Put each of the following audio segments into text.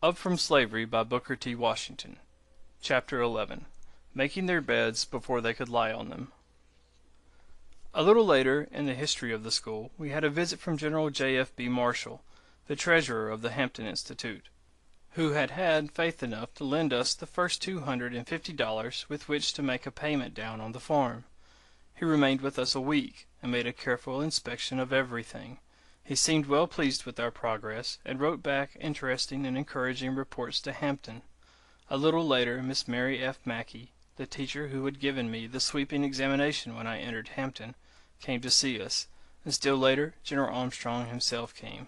Up from Slavery by Booker T. Washington. Chapter 11. Making their beds before they could lie on them. A little later in the history of the school, we had a visit from General J.F.B. Marshall, the treasurer of the Hampton Institute, who had had faith enough to lend us the first $250 with which to make a payment down on the farm. He remained with us a week, and made a careful inspection of everything. He seemed well pleased with our progress, and wrote back interesting and encouraging reports to Hampton. A little later Miss Mary F. Mackey, the teacher who had given me the sweeping examination when I entered Hampton, came to see us, and still later General Armstrong himself came.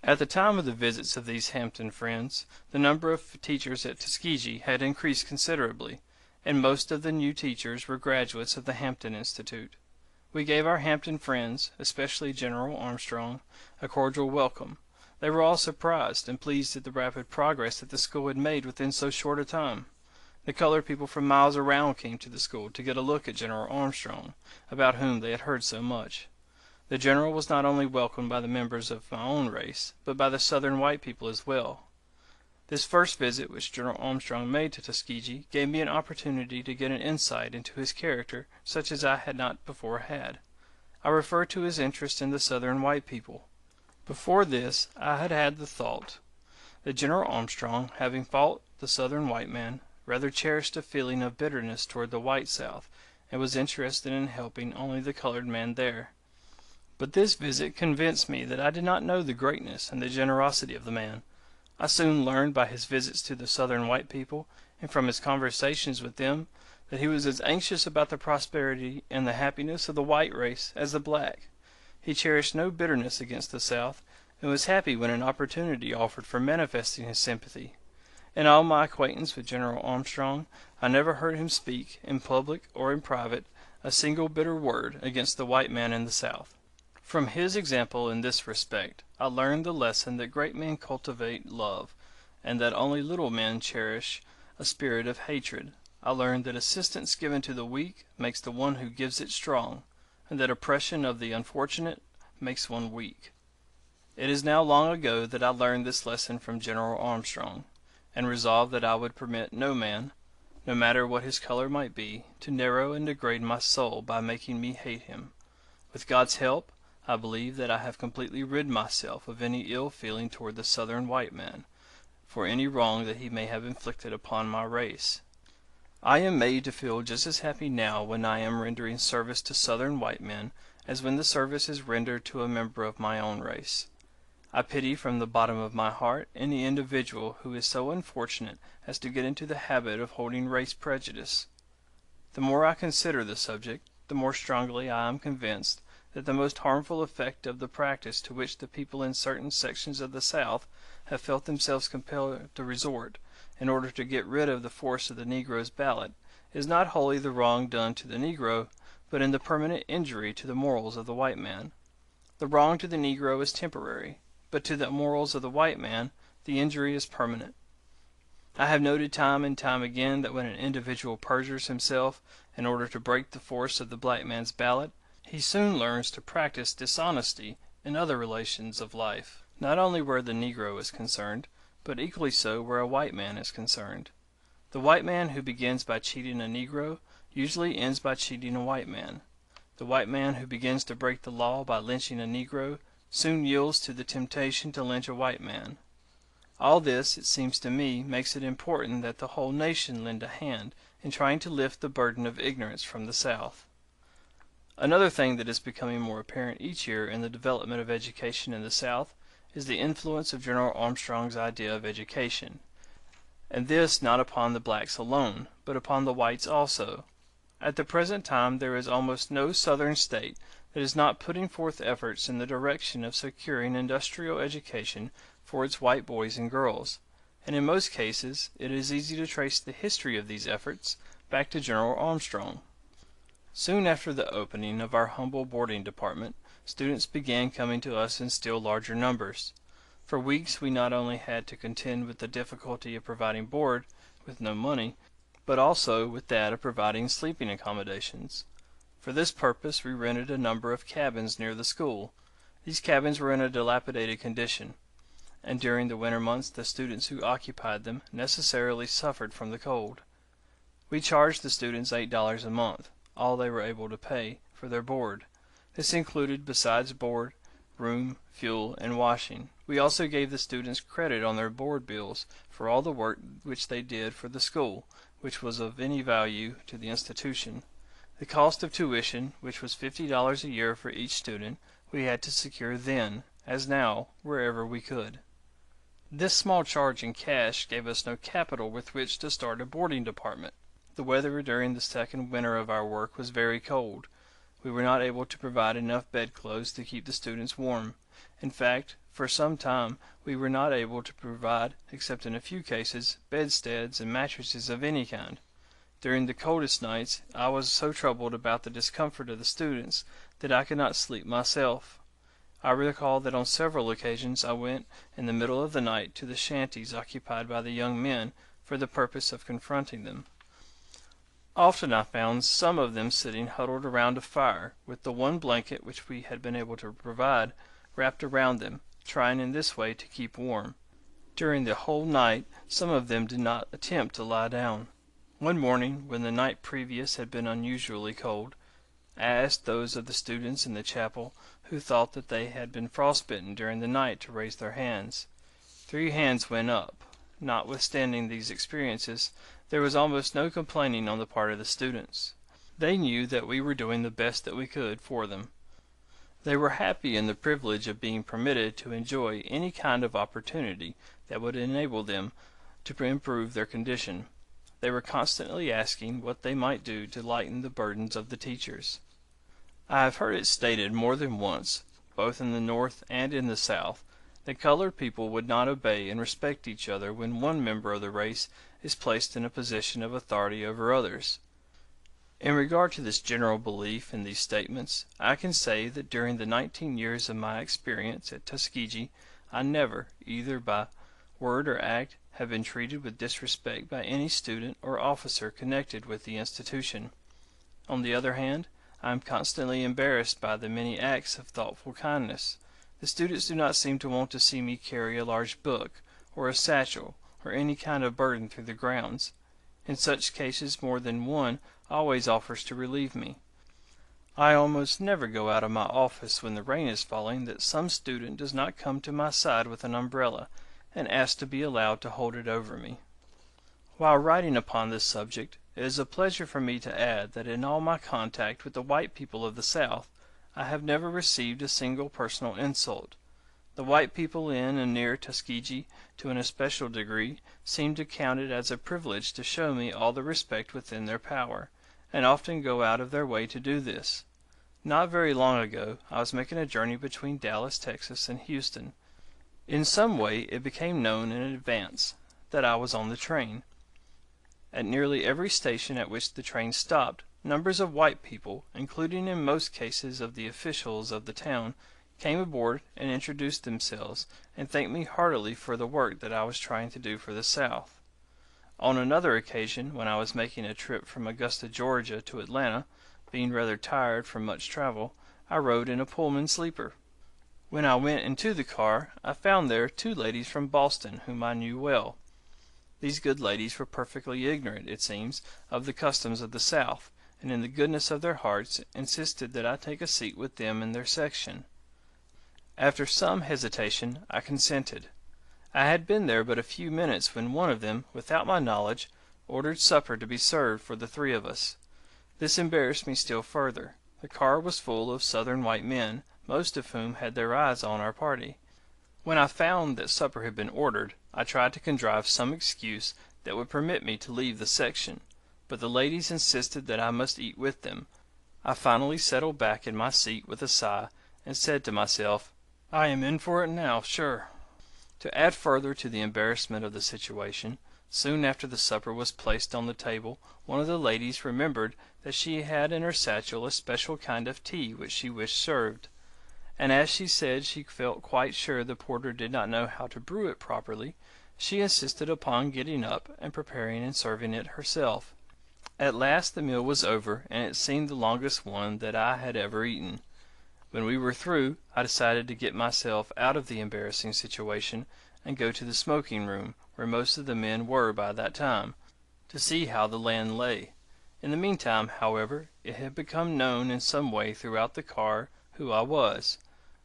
At the time of the visits of these Hampton friends, the number of teachers at Tuskegee had increased considerably, and most of the new teachers were graduates of the Hampton Institute. We gave our Hampton friends, especially General Armstrong, a cordial welcome. They were all surprised and pleased at the rapid progress that the school had made within so short a time. The colored people from miles around came to the school to get a look at General Armstrong, about whom they had heard so much. The general was not only welcomed by the members of my own race, but by the Southern white people as well. This first visit which General Armstrong made to Tuskegee gave me an opportunity to get an insight into his character such as I had not before had. I refer to his interest in the Southern white people. Before this I had had the thought that General Armstrong, having fought the Southern white man, rather cherished a feeling of bitterness toward the white South, and was interested in helping only the colored man there. But this visit convinced me that I did not know the greatness and the generosity of the man. I soon learned by his visits to the Southern white people, and from his conversations with them, that he was as anxious about the prosperity and the happiness of the white race as the black. He cherished no bitterness against the South, and was happy when an opportunity offered for manifesting his sympathy. In all my acquaintance with General Armstrong, I never heard him speak, in public or in private, a single bitter word against the white man in the South. From his example in this respect, I learned the lesson that great men cultivate love, and that only little men cherish a spirit of hatred. I learned that assistance given to the weak makes the one who gives it strong, and that oppression of the unfortunate makes one weak. It is now long ago that I learned this lesson from General Armstrong, and resolved that I would permit no man, no matter what his color might be, to narrow and degrade my soul by making me hate him. With God's help, I believe that I have completely rid myself of any ill feeling toward the Southern white man, for any wrong that he may have inflicted upon my race. I am made to feel just as happy now when I am rendering service to Southern white men as when the service is rendered to a member of my own race. I pity from the bottom of my heart any individual who is so unfortunate as to get into the habit of holding race prejudice. The more I consider the subject, the more strongly I am convinced that the most harmful effect of the practice to which the people in certain sections of the South have felt themselves compelled to resort, in order to get rid of the force of the Negro's ballot, is not wholly the wrong done to the Negro, but in the permanent injury to the morals of the white man. The wrong to the Negro is temporary, but to the morals of the white man the injury is permanent. I have noted time and time again that when an individual perjures himself in order to break the force of the black man's ballot, he soon learns to practice dishonesty in other relations of life, not only where the Negro is concerned, but equally so where a white man is concerned. The white man who begins by cheating a Negro usually ends by cheating a white man. The white man who begins to break the law by lynching a Negro soon yields to the temptation to lynch a white man. All this, it seems to me, makes it important that the whole nation lend a hand in trying to lift the burden of ignorance from the South. Another thing that is becoming more apparent each year in the development of education in the South is the influence of General Armstrong's idea of education, and this not upon the blacks alone, but upon the whites also. At the present time there is almost no Southern state that is not putting forth efforts in the direction of securing industrial education for its white boys and girls, and in most cases it is easy to trace the history of these efforts back to General Armstrong. Soon after the opening of our humble boarding department, students began coming to us in still larger numbers. For weeks we not only had to contend with the difficulty of providing board, with no money, but also with that of providing sleeping accommodations. For this purpose we rented a number of cabins near the school. These cabins were in a dilapidated condition, and during the winter months the students who occupied them necessarily suffered from the cold. We charged the students $8 a month, all they were able to pay, for their board. This included, besides board, room, fuel, and washing. We also gave the students credit on their board bills for all the work which they did for the school, which was of any value to the institution. The cost of tuition, which was $50 a year for each student, we had to secure then, as now, wherever we could. This small charge in cash gave us no capital with which to start a boarding department. The weather during the second winter of our work was very cold. We were not able to provide enough bedclothes to keep the students warm. In fact, for some time we were not able to provide, except in a few cases, bedsteads and mattresses of any kind. During the coldest nights I was so troubled about the discomfort of the students that I could not sleep myself. I recall that on several occasions I went in the middle of the night to the shanties occupied by the young men for the purpose of confronting them. Often I found some of them sitting huddled around a fire, with the one blanket which we had been able to provide wrapped around them, trying in this way to keep warm. During the whole night some of them did not attempt to lie down. One morning, when the night previous had been unusually cold, I asked those of the students in the chapel who thought that they had been frostbitten during the night to raise their hands. 3 hands went up. Notwithstanding these experiences, there was almost no complaining on the part of the students. They knew that we were doing the best that we could for them. They were happy in the privilege of being permitted to enjoy any kind of opportunity that would enable them to improve their condition. They were constantly asking what they might do to lighten the burdens of the teachers. I have heard it stated more than once, both in the North and in the South, that colored people would not obey and respect each other when one member of the race is placed in a position of authority over others. In regard to this general belief in these statements, I can say that during the 19 years of my experience at Tuskegee I never, either by word or act, have been treated with disrespect by any student or officer connected with the institution. On the other hand, I am constantly embarrassed by the many acts of thoughtful kindness. The students do not seem to want to see me carry a large book, or a satchel, or any kind of burden through the grounds. In such cases more than one always offers to relieve me. I almost never go out of my office when the rain is falling that some student does not come to my side with an umbrella, and ask to be allowed to hold it over me. While writing upon this subject, it is a pleasure for me to add that in all my contact with the white people of the South, I have never received a single personal insult. The white people in and near Tuskegee, to an especial degree, seem to count it as a privilege to show me all the respect within their power, and often go out of their way to do this. Not very long ago I was making a journey between Dallas, Texas, and Houston. In some way it became known in advance that I was on the train. At nearly every station at which the train stopped, numbers of white people, including in most cases of the officials of the town, came aboard and introduced themselves, and thanked me heartily for the work that I was trying to do for the South. On another occasion, when I was making a trip from Augusta, Georgia, to Atlanta, being rather tired from much travel, I rode in a Pullman sleeper. When I went into the car, I found there 2 ladies from Boston whom I knew well. These good ladies were perfectly ignorant, it seems, of the customs of the South, and in the goodness of their hearts insisted that I take a seat with them in their section. After some hesitation I consented. I had been there but a few minutes when one of them, without my knowledge, ordered supper to be served for the 3 of us. This embarrassed me still further. The car was full of Southern white men, most of whom had their eyes on our party. When I found that supper had been ordered, I tried to contrive some excuse that would permit me to leave the section, but the ladies insisted that I must eat with them. I finally settled back in my seat with a sigh, and said to myself, "I am in for it now, sure." To add further to the embarrassment of the situation, soon after the supper was placed on the table, one of the ladies remembered that she had in her satchel a special kind of tea which she wished served, and as she said she felt quite sure the porter did not know how to brew it properly, she insisted upon getting up and preparing and serving it herself. At last the meal was over, and it seemed the longest one that I had ever eaten. When we were through, I decided to get myself out of the embarrassing situation, and go to the smoking room, where most of the men were by that time, to see how the land lay. In the meantime, however, it had become known in some way throughout the car who I was.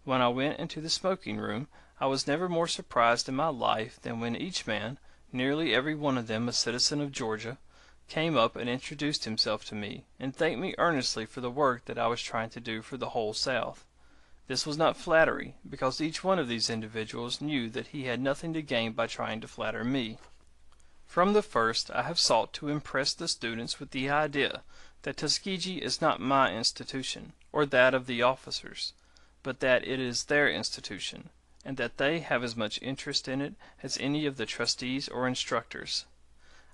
When I went into the smoking room, I was never more surprised in my life than when each man, nearly every one of them a citizen of Georgia, came up and introduced himself to me, and thanked me earnestly for the work that I was trying to do for the whole South. This was not flattery, because each one of these individuals knew that he had nothing to gain by trying to flatter me. From the first I have sought to impress the students with the idea that Tuskegee is not my institution, or that of the officers, but that it is their institution, and that they have as much interest in it as any of the trustees or instructors.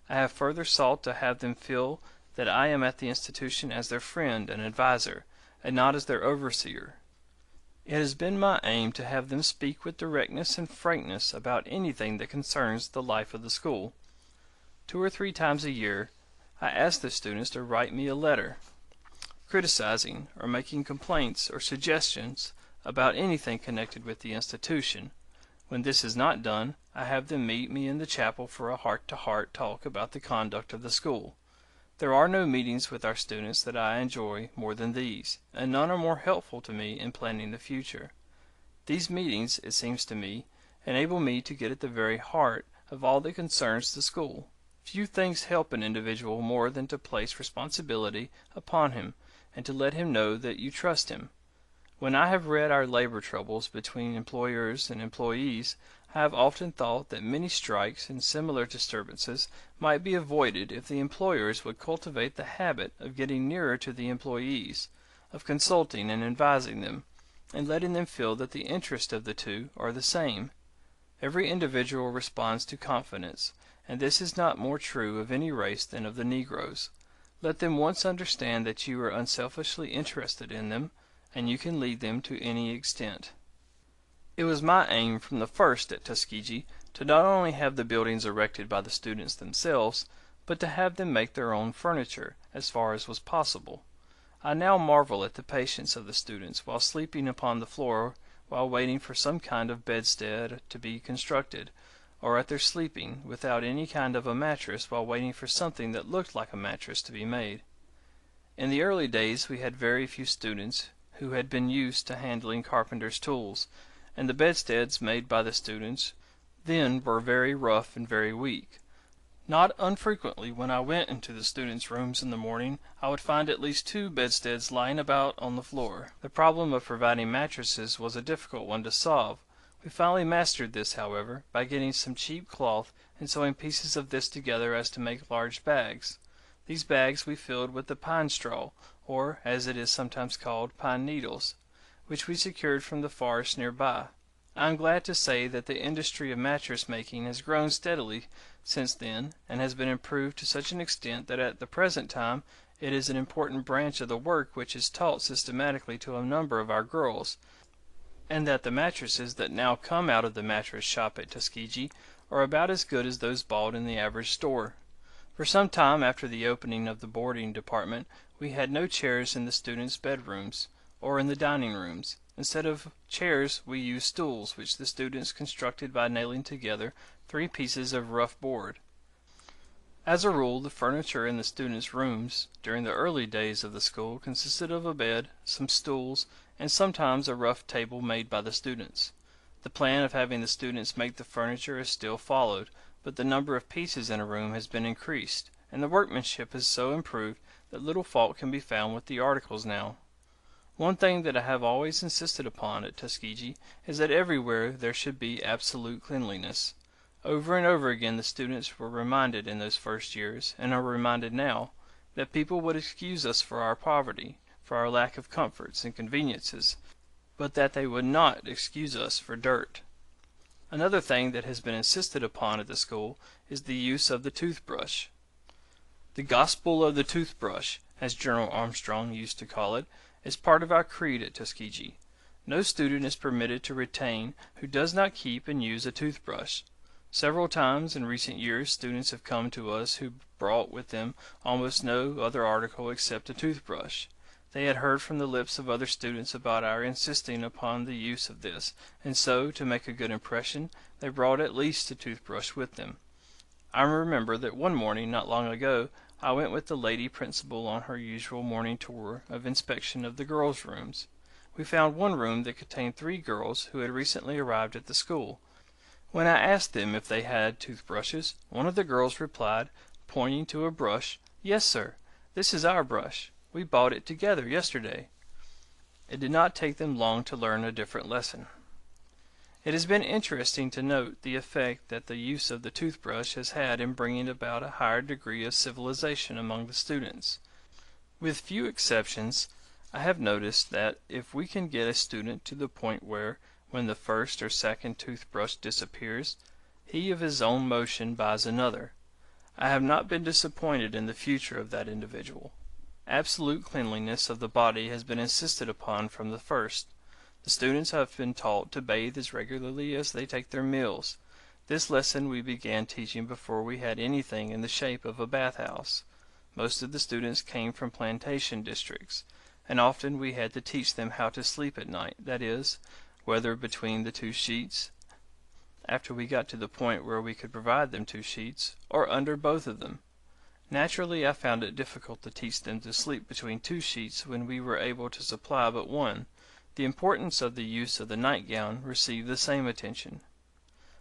I have further sought to have them feel that I am at the institution as their friend and adviser, and not as their overseer. It has been my aim to have them speak with directness and frankness about anything that concerns the life of the school. 2 or 3 times a year I ask the students to write me a letter, criticizing or making complaints or suggestions about anything connected with the institution. When this is not done, I have them meet me in the chapel for a heart-to-heart talk about the conduct of the school. There are no meetings with our students that I enjoy more than these, and none are more helpful to me in planning the future. These meetings, it seems to me, enable me to get at the very heart of all that concerns the school. Few things help an individual more than to place responsibility upon him, and to let him know that you trust him. When I have read our labor troubles between employers and employees, I have often thought that many strikes and similar disturbances might be avoided if the employers would cultivate the habit of getting nearer to the employees, of consulting and advising them, and letting them feel that the interests of the two are the same. Every individual responds to confidence, and this is not more true of any race than of the Negroes. Let them once understand that you are unselfishly interested in them, and you can lead them to any extent. It was my aim from the first at Tuskegee to not only have the buildings erected by the students themselves, but to have them make their own furniture, as far as was possible. I now marvel at the patience of the students while sleeping upon the floor while waiting for some kind of bedstead to be constructed, or at their sleeping without any kind of a mattress while waiting for something that looked like a mattress to be made. In the early days we had very few students who had been used to handling carpenter's tools, and the bedsteads made by the students then were very rough and very weak. Not unfrequently when I went into the students' rooms in the morning I would find at least 2 bedsteads lying about on the floor. The problem of providing mattresses was a difficult one to solve. We finally mastered this, however, by getting some cheap cloth and sewing pieces of this together as to make large bags. These bags we filled with the pine straw, or, as it is sometimes called, pine needles, which we secured from the forest near by. I am glad to say that the industry of mattress making has grown steadily since then, and has been improved to such an extent that at the present time it is an important branch of the work which is taught systematically to a number of our girls, and that the mattresses that now come out of the mattress shop at Tuskegee are about as good as those bought in the average store. For some time after the opening of the boarding department we had no chairs in the students' bedrooms, or in the dining rooms. Instead of chairs we used stools, which the students constructed by nailing together 3 pieces of rough board. As a rule, the furniture in the students' rooms during the early days of the school consisted of a bed, some stools, and sometimes a rough table made by the students. The plan of having the students make the furniture is still followed, but the number of pieces in a room has been increased, and the workmanship is so improved that little fault can be found with the articles now. One thing that I have always insisted upon at Tuskegee is that everywhere there should be absolute cleanliness. Over and over again the students were reminded in those first years, and are reminded now, that people would excuse us for our poverty, for our lack of comforts and conveniences, but that they would not excuse us for dirt. Another thing that has been insisted upon at the school is the use of the toothbrush. The gospel of the toothbrush, as General Armstrong used to call it, is part of our creed at Tuskegee. No student is permitted to retain who does not keep and use a toothbrush. Several times in recent years students have come to us who brought with them almost no other article except a toothbrush. They had heard from the lips of other students about our insisting upon the use of this, and so, to make a good impression, they brought at least a toothbrush with them. I remember that one morning not long ago I went with the lady principal on her usual morning tour of inspection of the girls' rooms. We found one room that contained 3 girls who had recently arrived at the school. When I asked them if they had toothbrushes, one of the girls replied, pointing to a brush, "Yes, sir, this is our brush. We bought it together yesterday." It did not take them long to learn a different lesson. It has been interesting to note the effect that the use of the toothbrush has had in bringing about a higher degree of civilization among the students. With few exceptions, I have noticed that if we can get a student to the point where, when the first or second toothbrush disappears, he of his own motion buys another, I have not been disappointed in the future of that individual. Absolute cleanliness of the body has been insisted upon from the first. The students have been taught to bathe as regularly as they take their meals. This lesson we began teaching before we had anything in the shape of a bathhouse. Most of the students came from plantation districts, and often we had to teach them how to sleep at night, that is, whether between the 2 sheets, after we got to the point where we could provide them 2 sheets, or under both of them. Naturally, I found it difficult to teach them to sleep between 2 sheets when we were able to supply but one. The importance of the use of the nightgown received the same attention.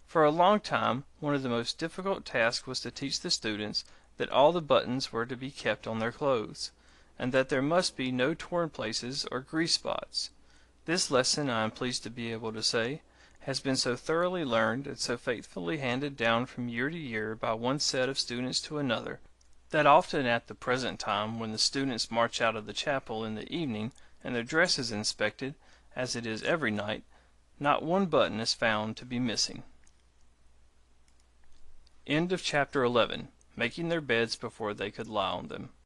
For a long time, one of the most difficult tasks was to teach the students that all the buttons were to be kept on their clothes, and that there must be no torn places or grease spots. This lesson, I am pleased to be able to say, has been so thoroughly learned and so faithfully handed down from year to year by one set of students to another, that often at the present time, when the students march out of the chapel in the evening and their dress is inspected, as it is every night, not one button is found to be missing. End of chapter 11. Making their beds before they could lie on them.